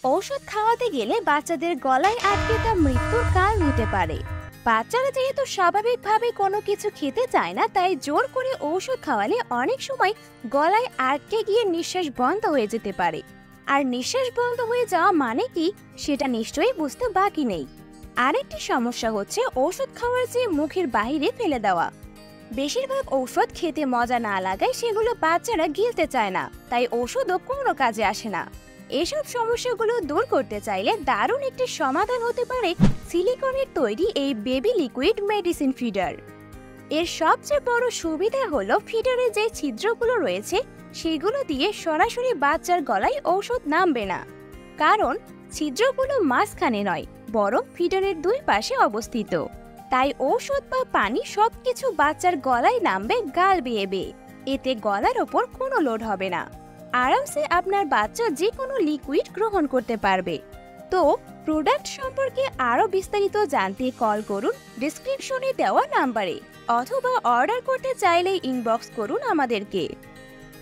ঔষধ খাওয়াতে গেলে বাচ্চাদের গলায় আটকে তা মৃত্যুর কারণ হতে পারে। বাচ্চারা যেহেতু স্বাভাবিকভাবে কোনো কিছু খেতে চায় না, তাই জোর করে ঔষধ খাওয়ালে অনেক সময় গলায় আটকে গিয়ে নিঃশ্বাস বন্ধ হয়ে যেতে পারে। আর নিঃশ্বাস বন্ধ হয়ে যাওয়া মানে কি, সেটা নিশ্চয়ই বুঝতে বাকি নেই। আরেকটি সমস্যা হচ্ছে ওষুধ খাওয়ার চেয়ে মুখের বাইরে ফেলে দেওয়া। বেশিরভাগ ঔষধ খেতে মজা না লাগায় সেগুলো বাচ্চারা গিলতে চায় না, তাই ওষুধও কোনো কাজে আসে না। এসব সমস্যাগুলো দূর করতে চাইলে দারুণ একটি সমাধান হতে পারে সিলিকনের তৈরি এই বেবি লিকুইড মেডিসিন ফিডার। এর সবচেয়ে বড় সুবিধা হলো ফিডারে যে ছিদ্রগুলো রয়েছে সেগুলো দিয়ে সরাসরি বাচ্চার গলায় ঔষধ নামবে না, কারণ ছিদ্রগুলো মাঝখানে নয়, বরং ফিডারের দুই পাশে অবস্থিত। তাই ঔষধ বা পানি সবকিছু বাচ্চার গলায় নামবে গাল বেয়ে বেয়ে। এতে গলার ওপর কোনো লোড হবে না, আরামসে আপনার বাচ্চা যে কোনো লিকুইড গ্রহণ করতে পারবে। তো প্রোডাক্ট সম্পর্কে আরো বিস্তারিত জানতে কল করুন ডেসক্রিপশনে দেওয়া নাম্বারে, অথবা অর্ডার করতে চাইলে ইনবক্স করুন আমাদেরকে।